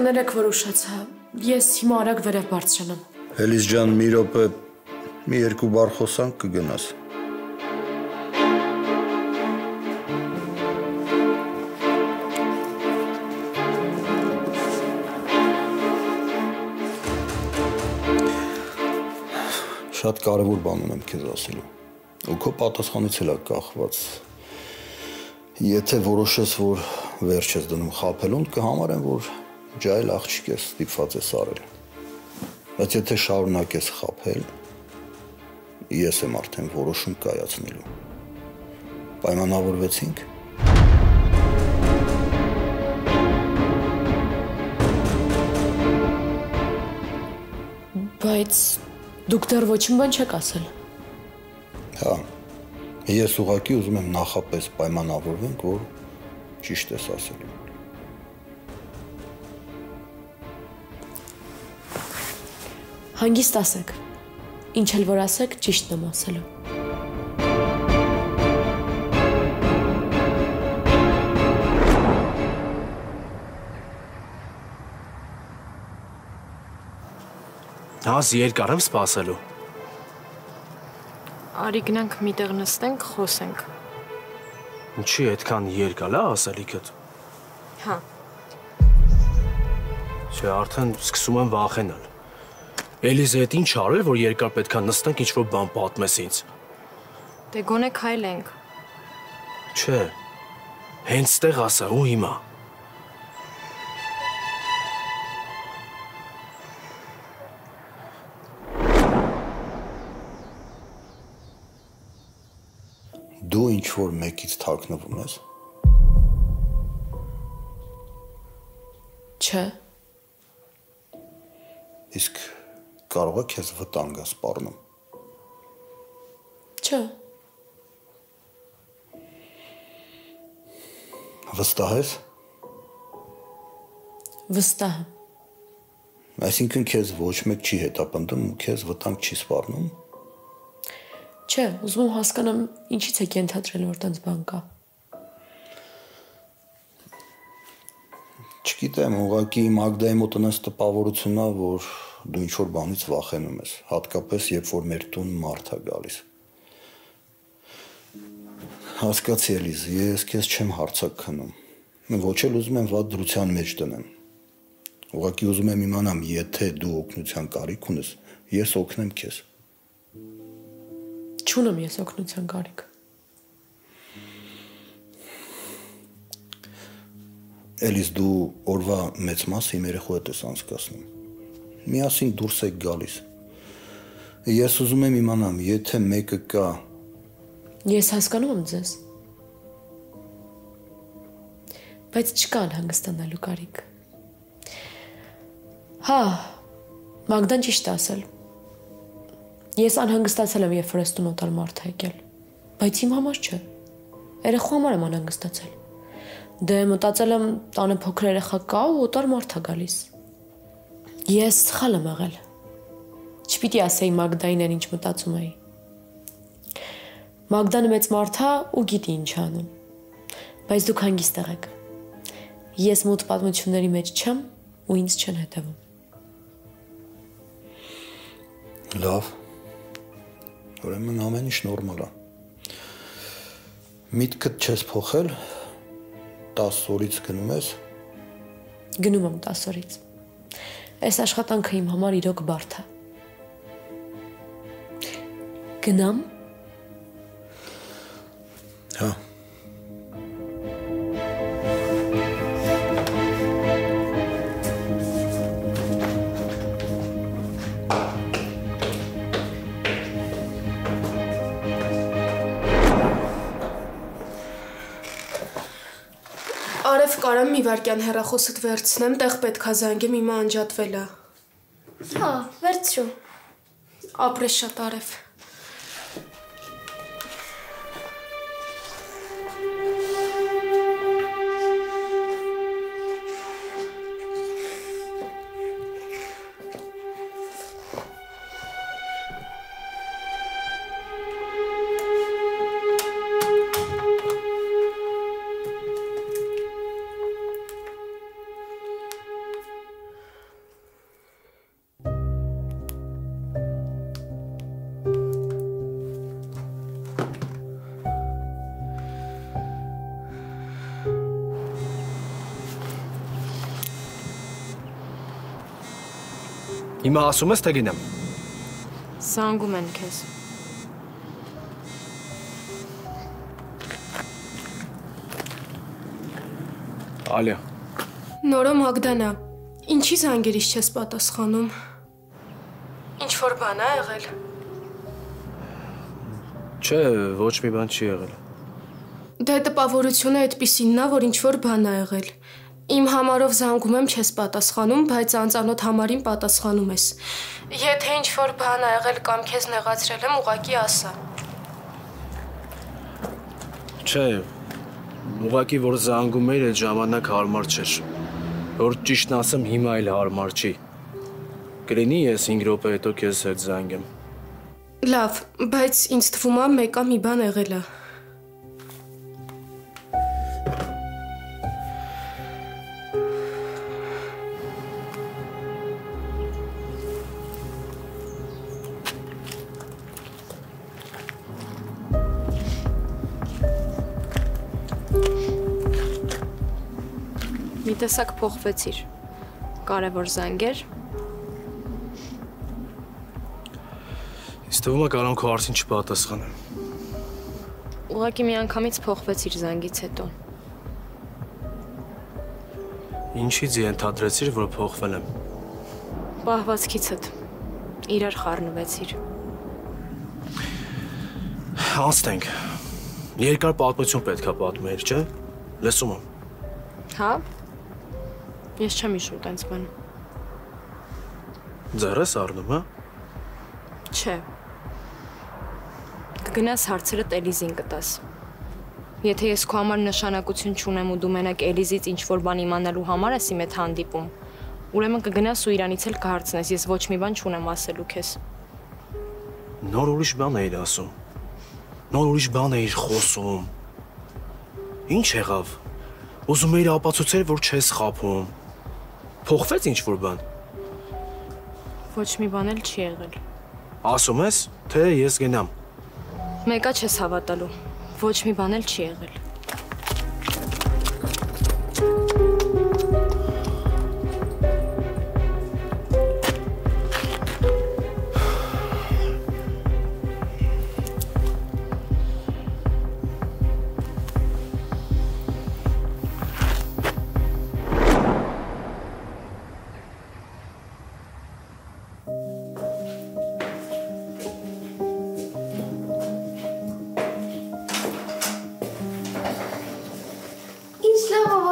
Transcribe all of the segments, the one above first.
Կներեք, որ ուշացա, ես հիմա արագ վերև բարձրանամ։ Էլիս ջան, մի րոպե, մի երկու բառ խոսանք կգնաս։ Շատ կարևոր բան ունեմ քեզ ասելու։ Ու քո պատասխանից էլ է կախված։ Եթե որոշես, որ վերջ ես դնում խաբելուն, կհամարեմ, որ ջայլ աղջիկ ես ստիպված ես արել։ Բայց եթե շարունակես խաբել, ես եմ արդեն որոշում կայացնելու։ Պայմանավորվեցինք։ Բայց դուք դեռ ոչինչ բան չեք ասել։ Հա, ես ուղղակի ուզում եմ նախապես պայմանավորվենք, որ ճիշտ ես ասելու։ Հանգիստ ասեք, ինչ էլ որ ասեք, ճիշտն եմ ասելու։ Հազ երկար եմ սպասելու։ Արի գնանք միտեղ նստենք, խոսենք։ Ինչի այդքան երկար է ասելիքդ։ Հա։ Չէ, արդեն սկսում եմ վախենալ։ Էլիզը հետ ինչ արել, որ երկար պետք է նստենք ինչ-որ բան պատմես ինձ։ Դե գոնե քայլենք։ Չէ, հենց ստեղ ասա ու հիմա։ Դու ինչ-որ մեկից թաքնվում ես։ Չէ։ Իսկ կարող է քեզ վտանգ է սպառնում։ Չէ։ Վստահ ես։ Վստահ եմ։ Այսինքն քեզ ոչ մեկ չի հետապնդում ու քեզ վտանգ չի սպառնում։ Չէ, ուզում եմ հասկանամ, ինչից եք ենթադրել, որ տենց բան կա։ Չգիտեմ, ուղղակի Մագդայի մոտ ունես տպավորությունն է, որ դու ինչ-որ բանից վախենում ես, հատկապես երբ որ մեր տուն մարդ է գալիս։ Հասկացի Էլիզ, ես քեզ չեմ հարցակ քնում։ Ոչ էլ ուզում եմ վատ դրության մեջ դնեմ։ Ուղղակի ուզում եմ իմանամ, եթե դու օգնության կարիք ունես, ես օգնեմ քեզ։ Չունեմ ես օգնության կարիք։ Էլիզ, դու օրվա մեծ մասը իմ երեխու հետ ես անցկացնում։ Միասին դուրս եք գալիս։ Ես ուզում եմ իմանամ, եթե մեկը կա։ Ես հասկանում եմ ձեզ։ Բայց չկա անհանգստանալու կարիք։ Հա, Մագդան ճիշտ է ասել։ Ես անհանգստացել եմ, երբ որ ես տուն օտար մարդ է եկել, բայց իմ համար չէ։ Երեխու համար եմ անհանգստացել։ Դե մտածել եմ, տանը փոքր երեխա կա ու օտար մարդ է գալիս։ Ես սխալ եմ եղել։ Չպիտի ասեի Մագդային այն ինչ մտածում էի։ Մագդանը մեծ մարդ է ու գիտի ինչ անում։ Բայց դուք հանգիստ եղեք։ Ես մոտ պատմությունների մեջ չեմ ու ինձ չեն հետևում։ Լավ։ Ուրեմն ամեն ինչ նորմալ է։ Միտքդ չես փոխել, 10 օրից գնում ես։ Գնում եմ 10 օրից։ Այս աշխատանքը իմ համար իրոք բարդ է։ Գնամ։ Հա։ կարամ մի վարքյան հեռախոսդ վերցնեմ, տեղ պետք է զանգեմ, հիմա անջատվել է։ Հա, վերցրու։ Ապրես շատ արև։ Հիմա ասում ես թե գնամ։ Զանգում են քեզ։ Ալիա։ Նորո Մագդանա, ինչի զանգերից չես պատասխանում։ Ինչ որ բան է եղել։ Չէ, ոչ մի բան չի եղել։ Դե տպավորությունը այդպիսինն է, որ ինչ որ բան է եղել։ Իմ համարով զանգում եմ, չես պատասխանում, բայց անծանոթ համարին պատասխանում ես։ Եթե ինչ որ բան ա եղել կամ քեզ նեղացրել եմ, ուղղակի ասա։ Չէ, ուղղակի որ զանգում էիր, այդ ժամանակ հարմար չէր։ Որ ճիշտն ասեմ, հիմա էլ հարմար չի։ Կլինի ես 5 րոպե հետո քեզ հետ զանգեմ։ Լավ, բայց ինձ թվում է մեկը մի բան եղել է։ Մի տեսակ փոխվեցիր։ Կարևոր զանգեր։ Ինձ թվում է կարող քո հարցին չպատասխանեմ։ Ուղղակի մի անգամից փոխվեցիր զանգից հետո։ Ինչից ենթադրեցիր, որ փոխվել եմ։ Պահվածքիցդ իրար խառնվեցիր։ Անցնենք։ Երկար պատմություն պետք է պատմեիր, չէ՞։ Լսում եմ։ Հա։ Ես չեմ հիշում տենց բան։ Ձեռս առնում, հա։ Չէ։ Կգնաս հարցերդ Էլիզին կտաս։ Եթե ես քո համար նշանակություն չունեմ ու դու մենակ Էլիզից ինչ-որ բան իմանալու համար ես իմ հետ հանդիպում, ուրեմն կգնաս ու իրանից էլ կհարցնես, ես ոչ մի բան չունեմ ասելու քեզ։ Նոր ուրիշ բան էիր ասում։ Նոր ուրիշ բան էիր խոսում։ Ինչ եղավ։ Ուզում էիր ապացուցել, որ չես խաբում։ Փոխվեց ինչ-որ բան։ Ոչ մի բան էլ չի եղել։ Ասում ես, թե ես գնամ։ Մեկա չես հավատալու։ Ոչ մի բան էլ չի եղել։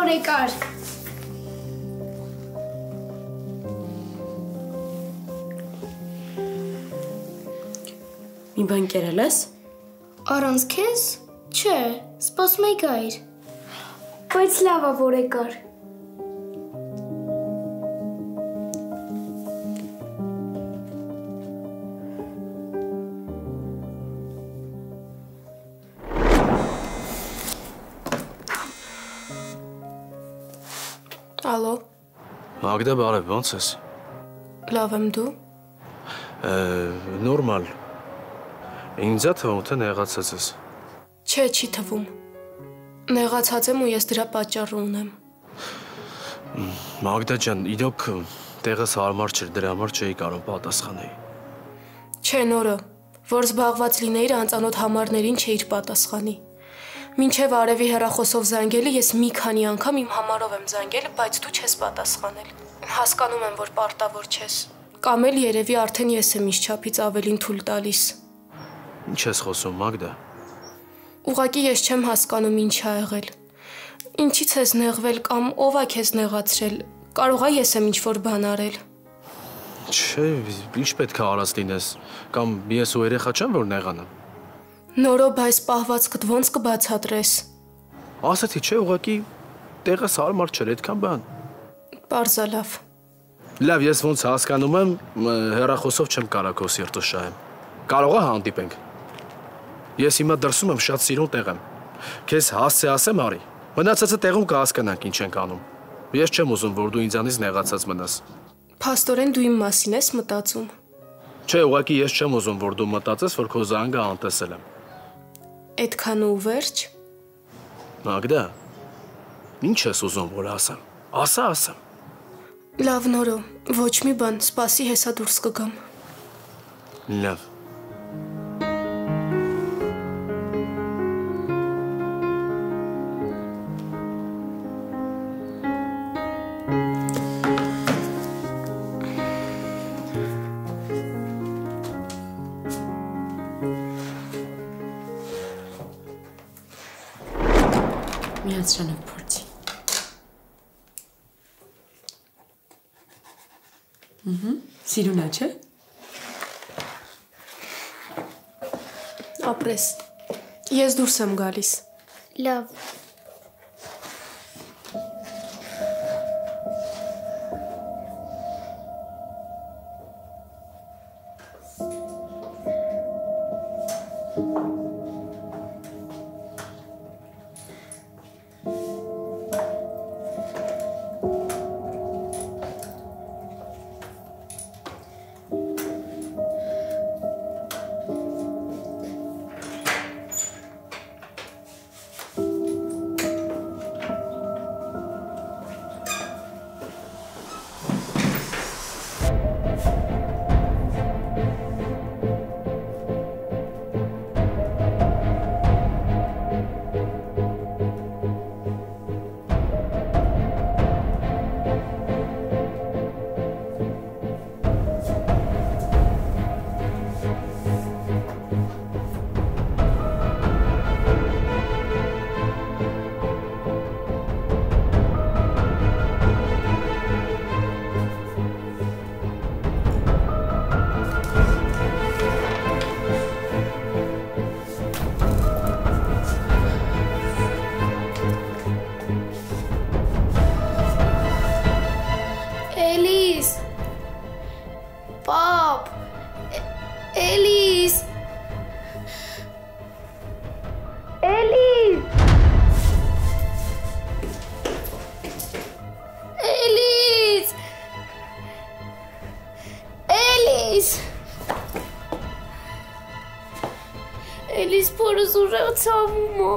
Եկար։ Մի բան կերել ես։ Առանց քեզ։ Չէ, սպասում եի գայր։ Բայց լավ է որ եկար։ Ալո։ Մագդա, բարև, ո՞նց ես։ Լավ եմ, դու։ Նորմալ։ Ինձ է թվում, թե նեղացած ես։ Չէ, չի թվում։ Նեղացած եմ ու ես դրա պատճառը ունեմ։ Մագդա ջան, իրոք տեղս հարմար չէր, դրա համար չէի կարող պատասխանել։ Չէ, Նորը, որ զբաղված լինեիր անծանոթ համարներին չէիր պատասխանի։ Մինչև արևի հեռախոսով զանգելի ես մի քանի անգամ իմ համարով եմ զանգել, բայց դու չես պատասխանել։ Հասկանում եմ, որ պարտավոր չես։ Կամ էլ երևի արդեն ես եմ իս չափից ավելին թույլ տալիս։ Ինչ ես խոսում, Մագդա։ Ուղղակի ես չեմ հասկանում ինչ ա եղել։ Ինչից ես նեղվել կամ ով է քեզ նեղացրել։ Կարող է ես եմ ինչ-որ բան արել։ Չէ, ինչ պետք է արած լինես, կամ ես ու երեխա չեմ որ նեղանամ։ Նորո, բայց պահվածքդ ոնց կբացատրես։ Ասացի, չէ, ուղղակի տեղը սարմար չէր այդքան բան։ Պարզալավ։ Լավ, ես ոնց հասկանում եմ, հեռախոսով չեմ կարող քո սիրտը շահեմ։ Կարող է հանդիպենք։ Ես հիմա դրսում եմ շատ սիրուն տեղ եմ։ Քեզ հասցե ասեմ արի։ Մնացածը տեղում կհասկանանք ինչ ենք անում։ Ես չեմ ուզում, որ դու ինձանից նեղացած մնաս։ Փաստորեն դու իմ մասին ես մտածում։ Չէ, ուղղակի ես չեմ ուզում, որ դու մտածես, որ քո զանգը անտեսել եմ։ Այդքան ու վերջ։ Մագդա, ինչ ես ուզում, որ ասեմ։ Ասա։ Լավ, Նորո, ոչ մի բան, սպասի հեսա դուրս կգամ։ Լավ։ Միացրանով փորձի։ Սիրուն է, չէ։ Ապրես։ Ես դուրս եմ գալիս։ Լավ։ Էլիս փորս ուժեղ ցավում է։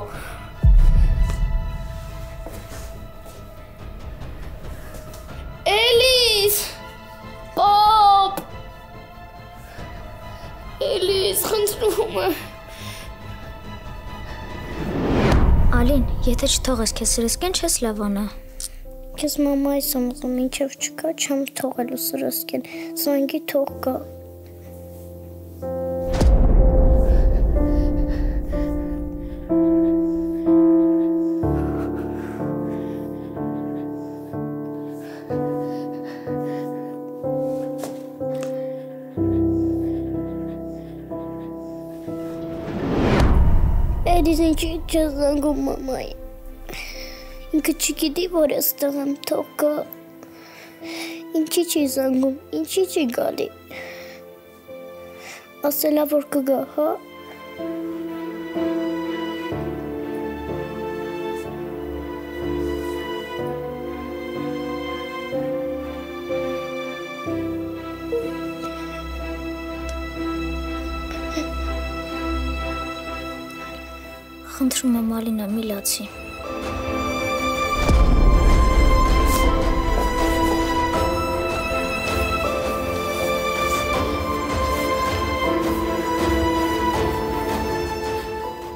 Էլիս! Պապ! Էլիս, խնդրում եմ։ Ալին, եթե չթողես քեզ սրսկեն, չես լավանա։ Քեզ մամայիս եմ ուզում, մինչև չկա, չեմ թողելու սրսկեն, զանգի թող գա։ Էլիս ինչի չես զանգում մամայի։ Ինքը չգիտի, որ այստեղ եմ, թող գա։ Ինչի չի զանգում, ինչի չի գալի։ Ասելա, որ կգա, հա։ Խնդրում եմ, Ալինա, մի լացի։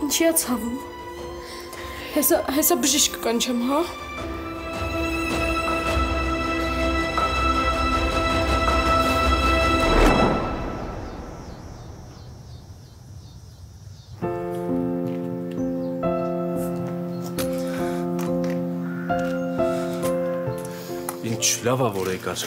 Ինչի՞ է ցավում։ Հեսա բժիշկ կանչեմ, հա։ Լավ է որ եկար։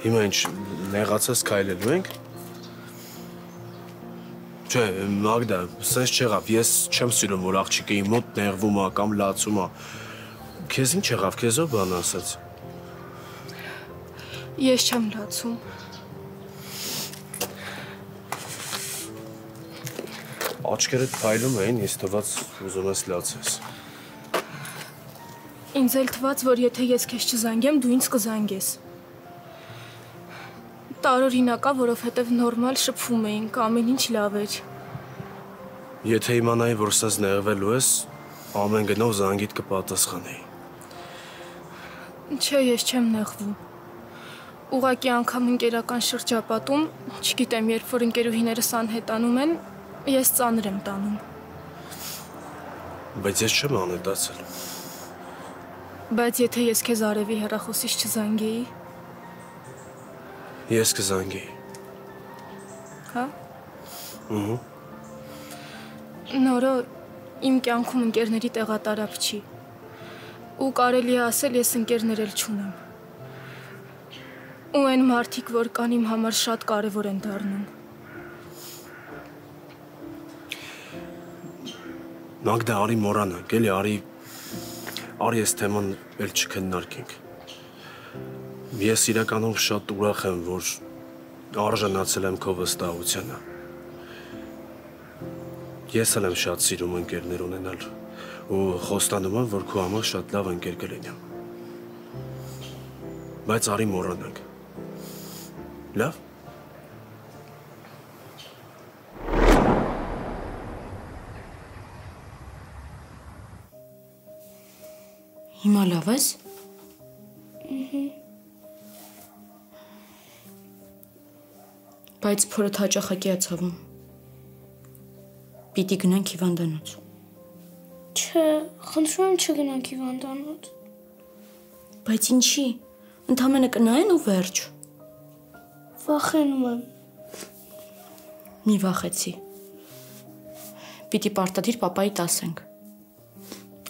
Հիմա ինչ նեղացած քայլելու ենք։ Չէ, Մագդա, սենց չեղավ, ես չեմ սիրում, որ աղջիկը իմ մոտ նեղվում է կամ լացում է։ Քեզ ինչ եղավ, քեզ ով բան ասաց։ Ես չեմ լացում։ Աչքերդ փայլում էին, ես թված ուզում ես լացես։ Ինձ էլ թված, որ եթե ես քեզ չզանգեմ, դու ինձ կզանգես։ Տարօրինակ է, որովհետև նորմալ շփվում էինք, ամեն ինչ լավ էր։ Եթե իմանայի, որ սենց նեղվելու ես, ամեն գնով զանգիդ կպատասխանեի։ Չէ, ես չեմ նեղվում։ Ուղղակի անգամ ընկերական շրջապատում, չգիտեմ, երբ որ ընկերուհիներս անհետանում են, ես ծանր եմ տանում։ Բայց ես չեմ անհետացել։ Բայց եթե ես քեզ արևի հեռախոսից չզանգեի, Ես կզանգեի։ հա։ Ահա։ Նորո իմ կյանքում ընկերների տեղատարապ չի։ Ու կարելի է ասել, ես ընկերներ էլ չունեմ։ Ու այն մարդիկ, որ կան իմ համար շատ կարևոր են դառնում։ Մագդա, արի մոռանանք, էլի արի այս թեման էլ չքննարկենք։ Ես իրականում շատ ուրախ եմ, որ արժանացել եմ քո վստահությանը։ Ես էլ եմ շատ սիրում ընկերներ ունենալ ու խոստանում եմ, որ քո համար շատ լավ ընկեր կլինեմ։ Բայց արի մոռանանք։ Լավ։ Հիմա լավ ես։ Բայց փորդ հաճախակի է ցավում։ Պիտի գնանք հիվանդանոց։ Չէ, խնդրում եմ չգնանք հիվանդանոց։ Բայց ինչի։ Ընդամենը կնայեն ու վերջ։ Վախենում եմ։ Մի վախեցի։ Պիտի պարտադիր պապայիդ ասենք։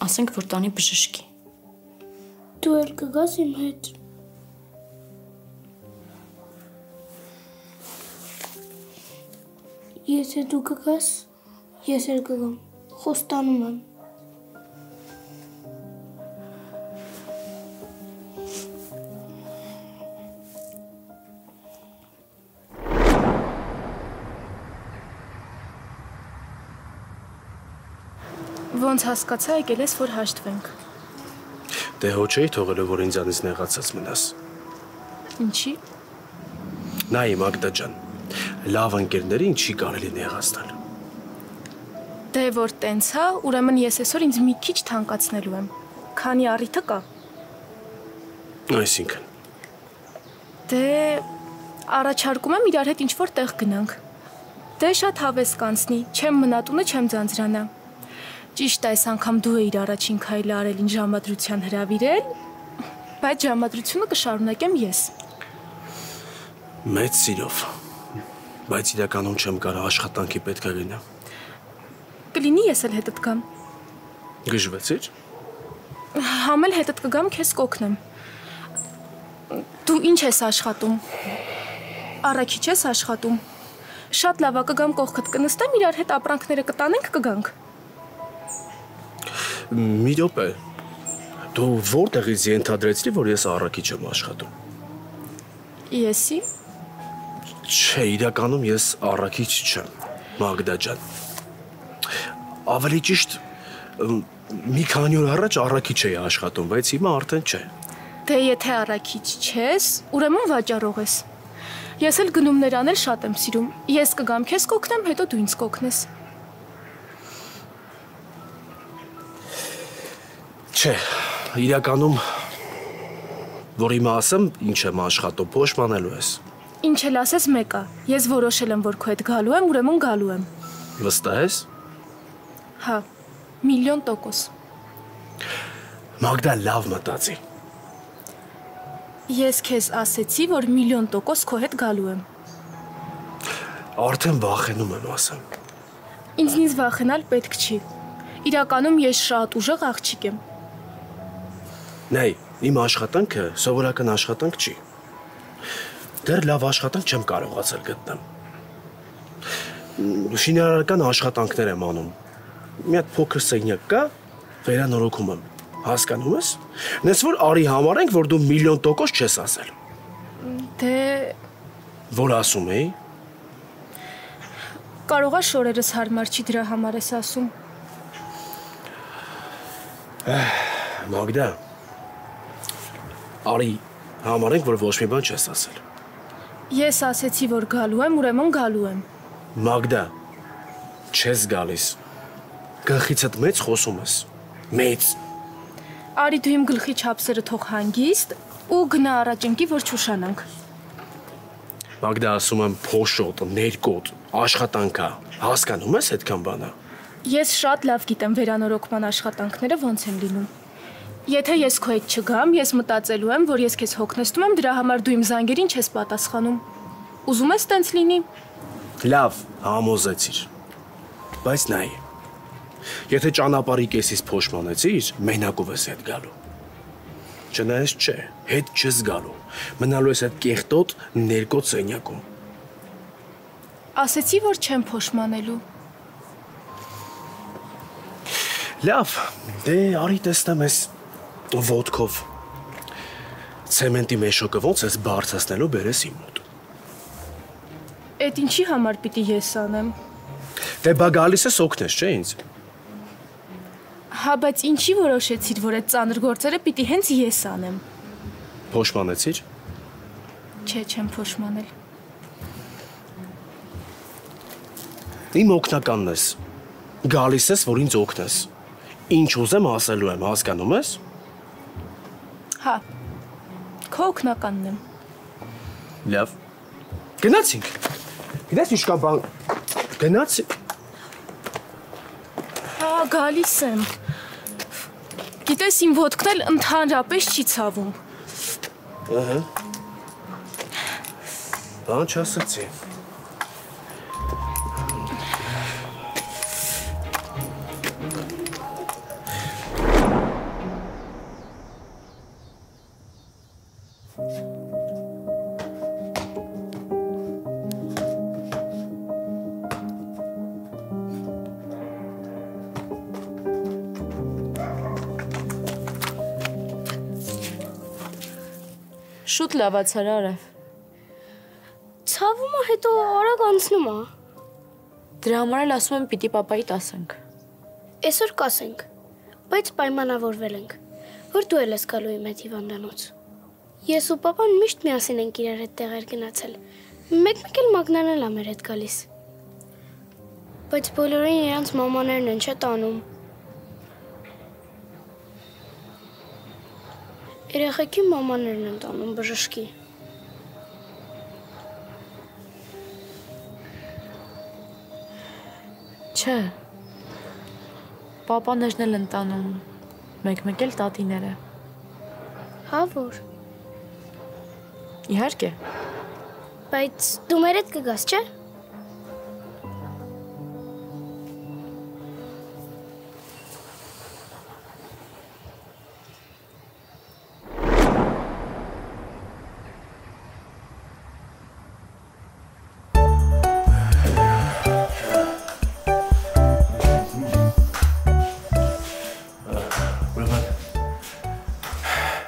Ասենք, որ տանի բժշկի։ Դու էլ կգաս իմ հետ։ Եթե դու կգաս, ես էլ կգամ, խոստանում եմ։ Ոնց հասկացա, եկել ես, որ հաշտվենք։ Դե հո չէի թողելու, որ ինձանից նեղացած մնաս։ Ինչի։ Նայի Մագդա ջան, լավ ընկերներին չի կարելի նեղացնել։ Դե որ տենց հա, ուրեմն ես այսօր ինձ մի քիչ թանկացնելու եմ։ Քանի առիթը կա։ Այսինքն։ Դե առաջարկում եմ իրար հետ ինչ-որ տեղ գնանք։ Դե շատ հավես կանցնի, չեմ մնա տունը, չեմ ձանձրանա։ Ճիշտ է, այս անգամ դու էիր առաջին քայլը արել ինձ ժամադրության հրավիրել, բայց ժամադրությունը կշարունակեմ ես։ Մեծ սիրով։ Բայց իրականում չեմ կարող աշխատանքի պետք է լինեմ։ Կլինի ես էլ հետդ գամ։ Գժվեցիր։ Համ էլ հետդ կգամ, քեզ կօգնեմ։ Դու ինչ ես աշխատում։ Առաքիչ ես աշխատում։ Շատ լավ է, կգամ կողքդ կնստեմ, իրար հետ ապրանքները կտանենք, կգանք։ Մի րոպե։ Դու որտեղից ենթադրեցի, որ ես առաքիչ եմ աշխատում։ Եսի։ Չէ, իրականում ես առաքիչ չեմ, Մագդա ջան։ Ավելի ճիշտ մի քանի օր առաջ առաքիչ էի աշխատում, բայց հիմա արդեն չէ։ Դե եթե առաքիչ չես, ուրեմն վաճառող ես։ Ես էլ գնումներ անել շատ եմ սիրում։ Ես կգամ քեզ կօգնեմ, հետո դու ինձ կօգնես։ Չէ, իրականում որ հիմա ասեմ, ինչ եմ աշխատում, փոշմանելու ես։ Ինչ էլ ասես մեկը, ես որոշել եմ, որ քո հետ գալու եմ, ուրեմն գալու եմ։ Վստահ ես։ Հա, 1,000,000%։ Մագդա լավ մտածի։ Ես քեզ ասեցի, որ 1,000,000% քո հետ գալու եմ։ Արդեն վախենում եմ ասեմ։ Ինձնից վախենալ պետք չի։ Իրականում ես շատ ուժեղ աղջիկ եմ։ Նայ, իմ աշխատանքը սովորական աշխատանք չի։ Դեռ լավ աշխատանք չեմ կարողացել գտնել։ Շինարարական աշխատանքներ եմ անում։ Մի հատ փոքր սենյակ կա, վերանորոգում եմ։ Հասկանում ես։ Նես որ արի համարենք, որ դու 1,000,000% չես ասել։ Դե Որ ասում էի։ կարողա շորերս հարմար չի դրա համար ես ասում։ Մագդա։ Արի համարենք, որ ոչ մի բան չես ասել։ Ես ասեցի, որ գալու եմ, ուրեմն գալու եմ։ Մագդա, չես գալիս։ Գլխիցդ մեծ խոսում ես։ Մեծ։ Արի դու իմ գլխի չափսերը թող հանգիստ ու գնա առաջ ընկի, որ չուշանանք։ Մագդա ասում եմ փոշոտ, ներկոտ, աշխատանքա։ Հասկանում ես այդքան բանը։ Ես շատ լավ գիտեմ վերանորոգման աշխատանքները ոնց են լինում։ Եթե ես քո հետ չգամ, ես մտածելու եմ, որ ես քեզ հոգնեցնում եմ, դրա համար դու իմ զանգերին չես պատասխանում։ Ուզում ես տենց լինի։ Լավ, համոզեցիր։ Բայց նայ։ Եթե ճանապարհի կեսից փոշմանեցիր, մենակով ես հետ գալու։ Չնայած չէ, հետ չես գալու։ Մնալու ես այդ կեղտոտ ներկոտ սենյակում։ Ասեցի, որ չեմ փոշմանելու։ Լավ, դե արի տեսնեմ ես ոտքով։ Ցեմենտի մեշոկը ոնց ես բարձրացնելու բերես իմ մոտ։ Էդ ինչի համար պիտի ես անեմ։ Դե բա գալիս ես օգնես, չէ՞ ինձ։ Հա, բայց ինչի որոշեցիր, որ այդ ծանր գործերը պիտի հենց ես անեմ։ Փոշմանեցիր։ Չէ, չեմ փոշմանել։ Իմ օգնականն ես։ Գալիս ես, որ ինձ օգնես։ Ինչ ուզեմ ասելու եմ, հասկանում ես։ Հա, քո օգնականն եմ։ Լավ։ Գնացինք։ Գիտես ինչ կա բան։ Գնացինք։ Հա, գալիս եմ։ Գիտես իմ ոտքն էլ ընդհանրապես չի ցավում։ Ահա։ Բան չասացի։ Շուտ լավացար արև։ Ցավումը հետո արագ անցնում է։ Դրա համար էլ ասում եմ պիտի պապայիդ ասենք։ Այսօր կասենք, բայց պայմանավորվել ենք, որ դու ես գալու իմ հետ հիվանդանոց։ Ես ու պապան միշտ միասին ենք իրար հետ տեղեր գնացել։ Մեկ-մեկ էլ Մագնան էլ է մեր հետ գալիս։ Բայց բոլորին իրանց մամաներն են չէ տանում։ Երեխեքի մամաներն են տանում բժշկի։ Չէ։ Պապաներն էլ են տանում, մեկ-մեկ էլ տատիները։ Հա որ։ Իհարկե։ Բայց դու մեր հետ կգաս, չէ՞։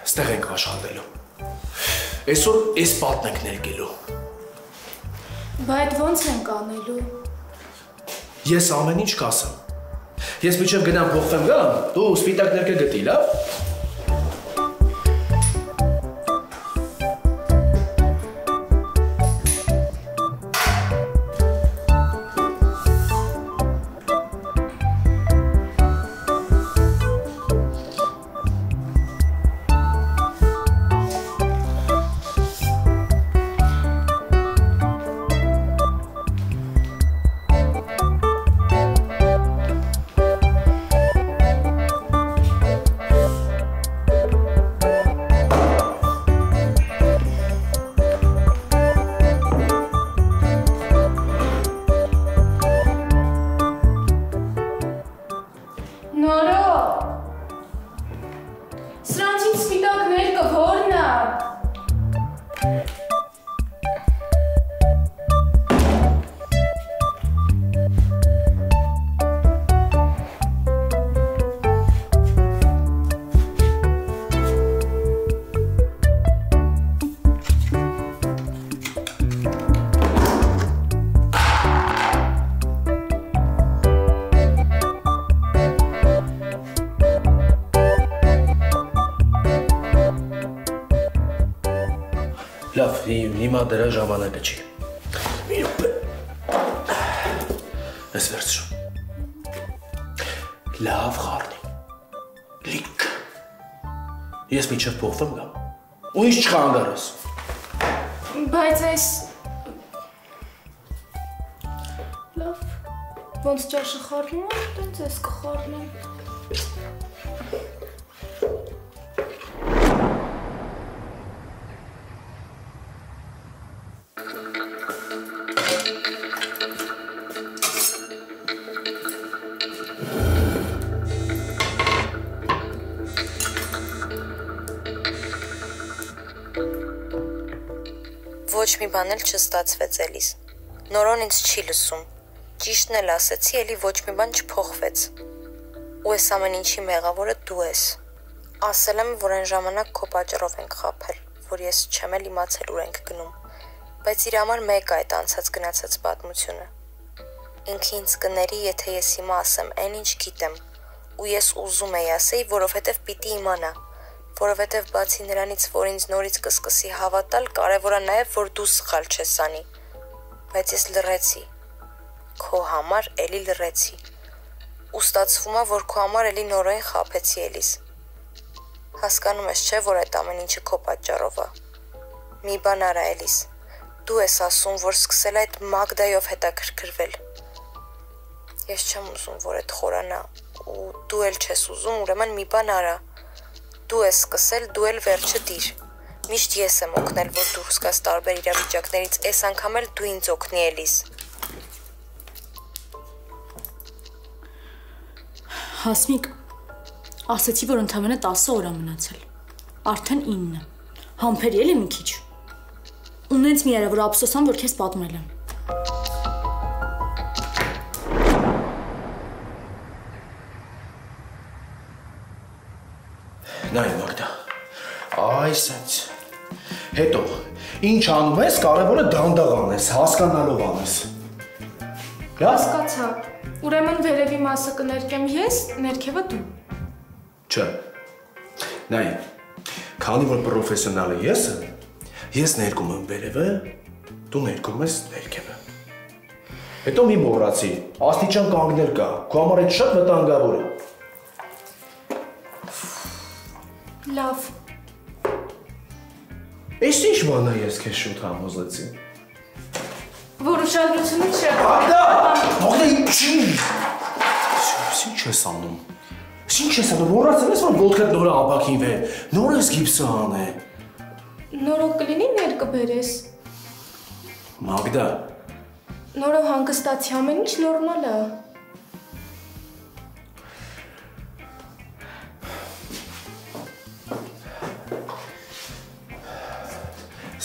Ստեղ ենք աշխատելու։ Այսօր այս պատն ենք ներկելու։ Բայց ոնց ենք անելու։ Ես ամեն ինչ կասեմ։ Ես միջև գնամ փոխվեմ գամ, դու սպիտակ ներկը գտի, լավ։ Հիմա դրա ժամանակը չի։ Մի րոպե։ Ես վերցրու։ Լավ խառնի։ Լիք։ Ես միջև փոխվում գամ։ Ու ինչ չխանգարես։ Բայց այս լավ ոնց ճաշը խառնում եմ, տենց ես կխառնեմ։ Ոչ մի բան էլ չստացվեց Էլիս։ Նորոն ինձ չի լսում։ Ճիշտն էլ ասեցի, էլի ոչ մի բան չփոխվեց։ Ու այս ամեն ինչի մեղավորը դու ես։ Ասել եմ, որ այն ժամանակ քո պատճառով ենք խաբել, որ ես չեմ էլ իմացել ուր ենք գնում։ Բայց իր համար մեկ է այդ անցած գնացած պատմությունը։ Ինքը ինձ կների, եթե ես հիմա ասեմ այն ինչ գիտեմ։ Ու ես ուզում եի ասեի, որովհետև պիտի իմանա։ Որովհետև բացի նրանից, որ ինձ նորից կսկսի հավատալ, կարևոր է նաև, որ դու սխալ չես անի։ Բայց ես լռեցի։ Քո համար էլի լռեցի։ Ու ստացվում է, որ քո համար էլի նորեն խաբեցի Էլիս։ Հասկանում ես, չէ՞, որ այդ ամեն ինչը քո պատճառով է։ Մի բան արա Էլիս։ Դու ես ասում, որ սկսել այդ Մագդայով հետաքրքրվել։ Ես չեմ ուզում, որ այդ խորանա, ու դու էլ չես ուզում, ուրեմն մի բան արա։ Դու ես սկսել, դու էլ վերջը դիր։ Միշտ ես եմ օգնել, որ դուրս գաս տարբեր իրավիճակներից, այս անգամ էլ դու ինձ օգնի Էլիս։ Հասմիկ, ասեցի, որ ընդամենը 10 օր է մնացել։ Արդեն 9։ Համբերի էլի մի քիչ։ Ունենց մի արա, որ ափսոսամ, որ քեզ պատմել եմ։ Նայ Մագդա, այսպես, հետո, ինչ անում ես, կարևորը դանդաղ անես, հասկանալով անես։ Հասկացա, ուրեմն վերևի մասը կներկեմ ես, ներքևը դու։ Չէ, նայ, քանի որ պրոֆեսիոնալ է ես ներկում եմ վերևը, դու ներկում ես ներքևը։ Հետո մի մոռացի, աստիճան կանգնել կա, քո համար այդ շատ վտանգավոր է։ Լավ։ Էս ինչ բան է ես քեզ շուտ համոզեցի։ Որ ուշադրությունից չէ։ Մագդա, ինչի՞։ Ինչ ես անում։ Ինչ ես անում, մոռացել ես, որ ոտքդ նորը ապակինվ է, նոր ես գիպսը անե։ Նորով կլինի ներկը բերես։ Մագդա։ Նորով հանգստացի, ամեն ինչ նորմալ է։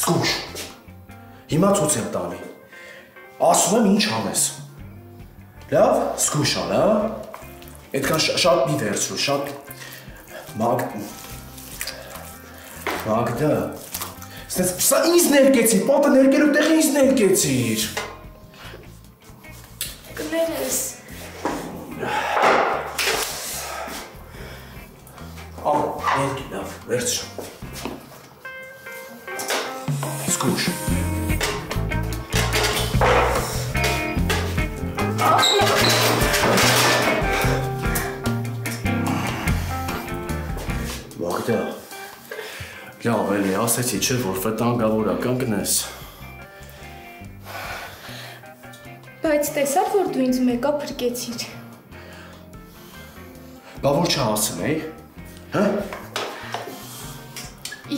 Սկուշ, հիմա ցույց եմ տալի, ասում եմ ինչ անես, լավ, սկուշ արա, այդքան շատ մի վերցրու, շատ, Մագդա, սա ինձ ներկեցիր, պատը ներկելու տեղ ինձ ներկեցիր, կներես, ներկի, լավ, վերցրու, Սկուշ։ Մագդա, լավ էլի, ասեցի չէ, որ վտանգավոր է, կանգնես։ բայց տեսար, որ դու ինձ մեկա փրկեցիր։ Բա որ չհասցնեի, հա?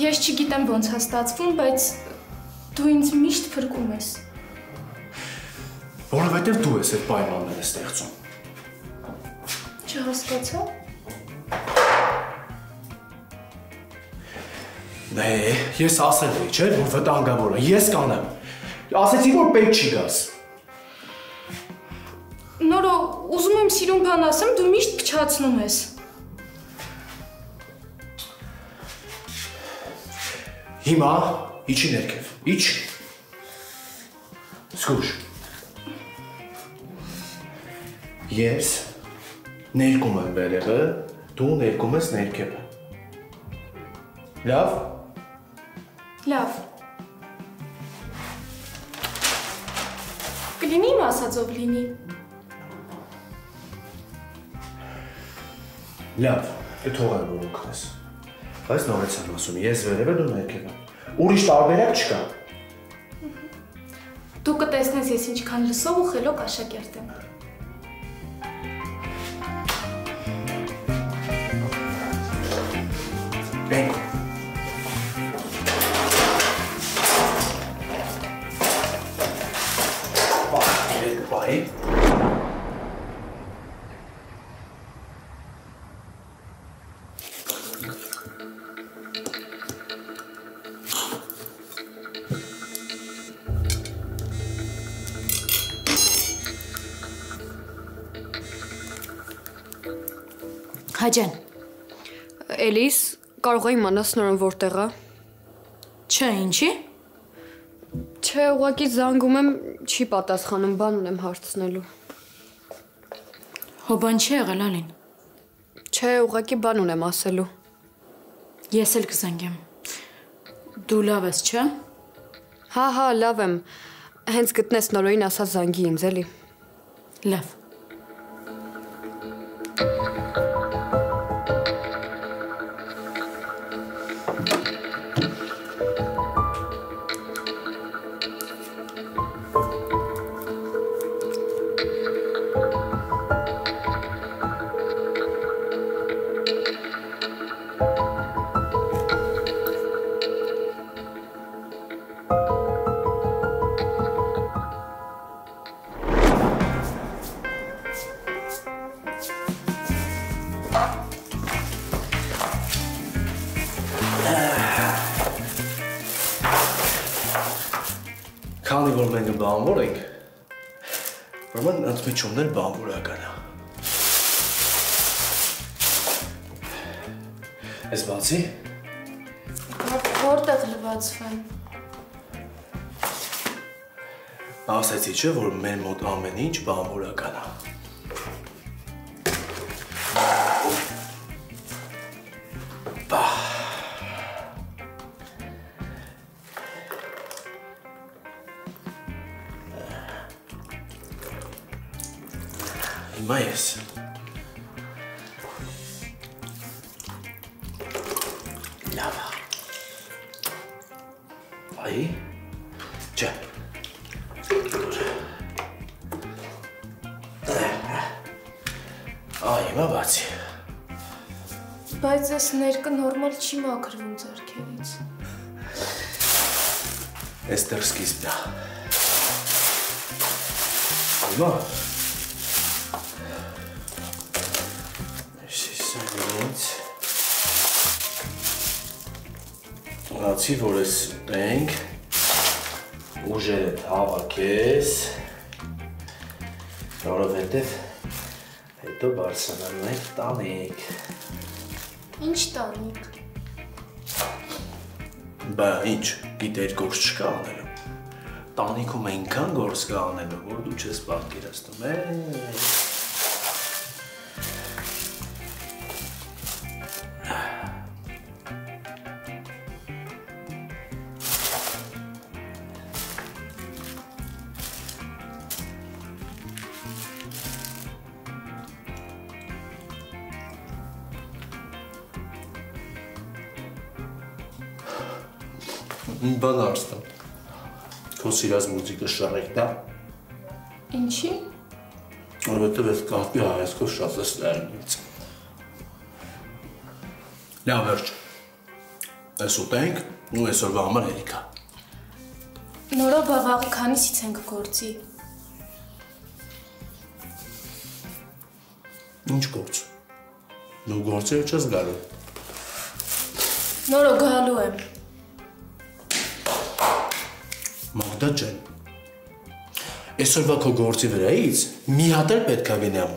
Ես չգիտեմ ոնց է ստացվում, բայց դու ինձ միշտ փրկում ես։ Որովհետև դու ես այդ պայմանները ստեղծում։ Չհասկացա։ Դե, ես ասել էի, չէ, որ վտանգավոր է, ես կանեմ։ Ասեցի, որ պետք չի գաս։ Նորո, ուզում եմ սիրուն բան ասեմ, դու միշտ փչացնում ես։ Հիմա իջի ներքև, իջ։ Սկուշ։ Ես ներկում եմ վերևը, դու ներկում ես ներքևը։ Լավ։ Լավ։ ասածով լինի։ Լավ, թող այն որ օգնես։ Բայց նորից եմ ասում, ես վերևը դու ներքևը։ Ուրիշ տարբերակ չկա։ Դու կտեսնես ես ինչքան լսող ու խելոք աշակերտ եմ։ Բենք։ Բայ։ Հաջան։ Էլիս, կարող է իմանաս նորն որտեղ է։ Չէ, ինչի։ Չէ, ուղղակի զանգում եմ, չի պատասխանում, բան ունեմ հարցնելու։ Հո բան չի եղել, Ալին։ Չէ, ուղղակի բան ունեմ ասելու։ Ես էլ կզանգեմ։ Դու լավ ես, չէ։ Հա, լավ եմ։ Հենց գտնես նորոյին ասա զանգի ինձ, էլի։ Լավ։ Քանի որ մենք բանվոր ենք, ուրեմն ընդմիջումն էլ բանվորական է։ Ես բացի։ Որտեղ լվացվեմ։ Ասեցի չէ, որ մեր մոտ ամեն ինչ բանվորական է։ Հիմա ես։ Լավ։ Այ։ Չէ։ Այ, հիմա բացի։ Բայց այս ներկը նորմալ չի մաքրվում ձեռքերից։ Էստեղ սկիզբն է։ Հիմա Ացի, որ ես ուտենք, ուժերդ հավաքես, որովհետև հետո բարձրանալու ենք տանիք։ Ինչ տանիք։ Բա ինչ, գիտեր գործ չկա անելու։ Տանիքում այնքան գործ կա անելու, որ դու չես պատկերացնում, Բան արստամ, քո սիրած մուզիկը շարեք դա։ Ինչի։ Որովհետև ես կապի հայացքով շատ ես լայնից։ Լավ վերջ, ես ուտենք ու այսօրվա համար հերիքա։ Նորո բավաղի քանիսից ենք գործի։ Ինչ գործ։ Դու գործերը չես գալու։ Նորո գալու եմ։ Մաղդա ջան, այսօրվա քո գործի վրայից մի հատ էլ պետք է գնամ։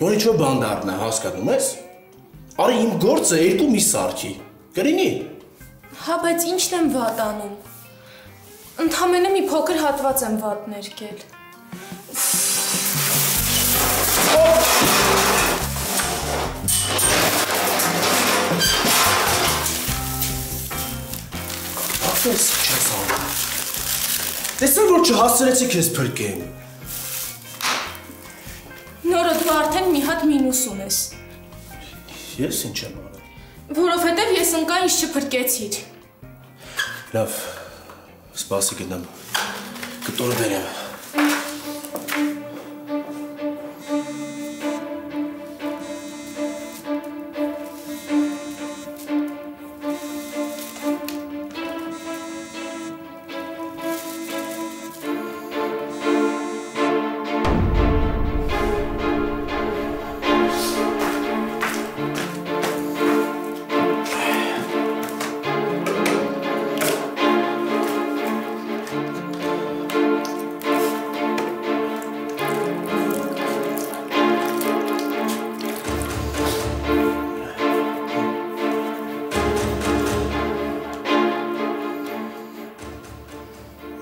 Որ ինչ-որ բան դառնա, հասկանում ես։ Արի իմ գործը երկու մի սարքի, կրինի։ Հա, բայց ինչն եմ վատ անում։ Ընդամենը մի փոքր հատված եմ վատ ներկել։ Ախես չես անում։ Տեսա որ չհասցրեցի քեզ փրկեմ։ Որովհետև դու արդեն մի հատ մինուս ունես։ Ես ինչ եմ արել։ Որովհետև ես ընկա ինձ չփրկեցիր։ Լավ, սպասի գնամ, կտորը բերեմ։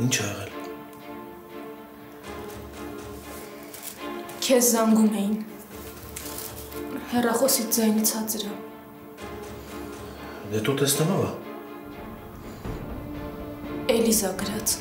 Ինչ ա եղել։ Քեզ զանգում էին։ Հեռախոսից ձայնը ցածր է։ Դե դու տեսնեմ ա։ Էլիզա գրած։